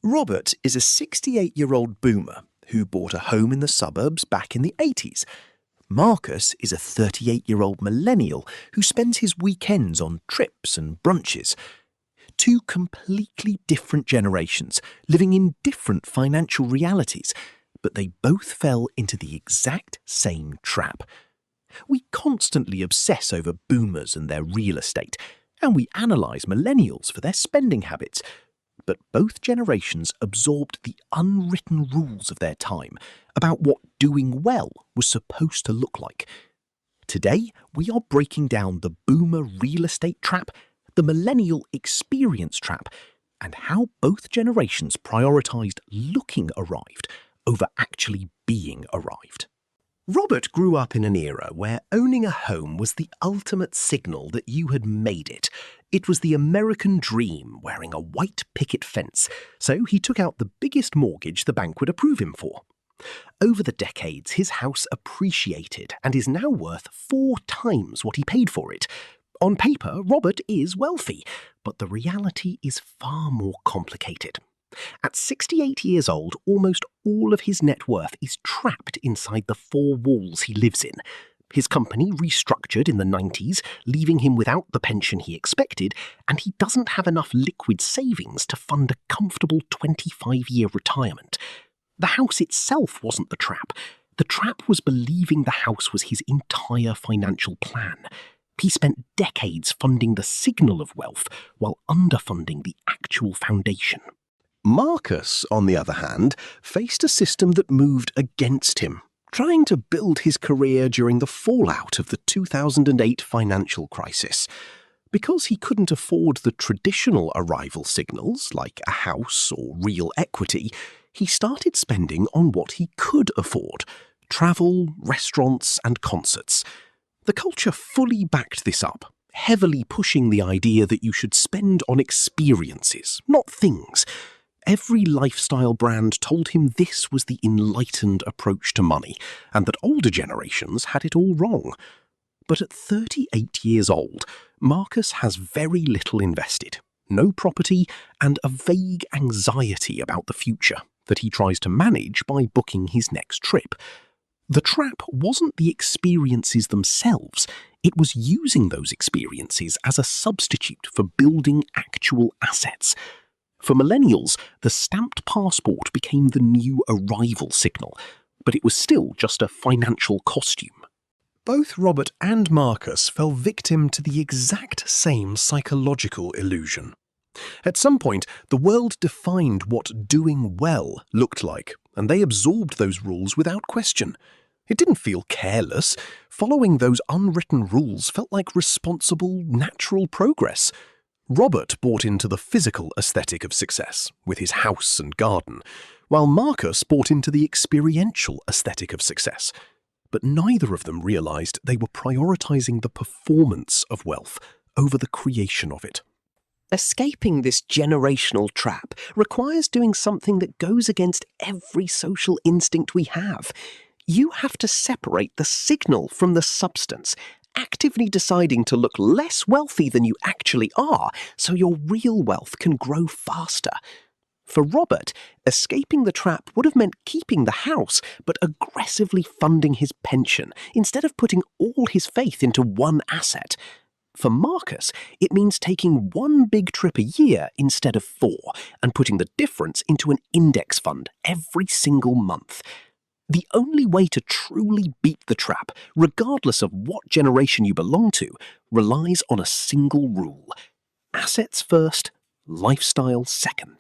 Robert is a 68-year-old boomer who bought a home in the suburbs back in the 80s. Marcus is a 38-year-old millennial who spends his weekends on trips and brunches. Two completely different generations living in different financial realities, but they both fell into the exact same trap. We constantly obsess over boomers and their real estate, and we analyse millennials for their spending habits. But both generations absorbed the unwritten rules of their time about what doing well was supposed to look like. Today, we are breaking down the boomer real estate trap, the millennial experience trap, and how both generations prioritised looking arrived over actually being arrived. Robert grew up in an era where owning a home was the ultimate signal that you had made it. It was the American dream, wearing a white picket fence, so he took out the biggest mortgage the bank would approve him for. Over the decades, his house appreciated and is now worth 4 times what he paid for it. On paper, Robert is wealthy, but the reality is far more complicated. At 68 years old, almost all of his net worth is trapped inside the 4 walls he lives in. His company restructured in the 90s, leaving him without the pension he expected, and he doesn't have enough liquid savings to fund a comfortable 25-year retirement. The house itself wasn't the trap. The trap was believing the house was his entire financial plan. He spent decades funding the signal of wealth while underfunding the actual foundation. Marcus, on the other hand, faced a system that moved against him, trying to build his career during the fallout of the 2008 financial crisis. Because he couldn't afford the traditional arrival signals, like a house or real equity, he started spending on what he could afford: travel, restaurants, and concerts. The culture fully backed this up, heavily pushing the idea that you should spend on experiences, not things. Every lifestyle brand told him this was the enlightened approach to money, and that older generations had it all wrong. But at 38 years old, Marcus has very little invested, no property, and a vague anxiety about the future that he tries to manage by booking his next trip. The trap wasn't the experiences themselves, it was using those experiences as a substitute for building actual assets. For millennials, the stamped passport became the new arrival signal, but it was still just a financial costume. Both Robert and Marcus fell victim to the exact same psychological illusion. At some point, the world defined what doing well looked like, and they absorbed those rules without question. It didn't feel careless. Following those unwritten rules felt like responsible, natural progress. Robert bought into the physical aesthetic of success, with his house and garden, while Marcus bought into the experiential aesthetic of success. But neither of them realized they were prioritizing the performance of wealth over the creation of it. Escaping this generational trap requires doing something that goes against every social instinct we have. You have to separate the signal from the substance, actively deciding to look less wealthy than you actually are so your real wealth can grow faster. For Robert, escaping the trap would have meant keeping the house but aggressively funding his pension instead of putting all his faith into one asset. For Marcus, it means taking 1 big trip a year instead of 4 and putting the difference into an index fund every single month. The only way to truly beat the trap, regardless of what generation you belong to, relies on a single rule: assets first, lifestyle second.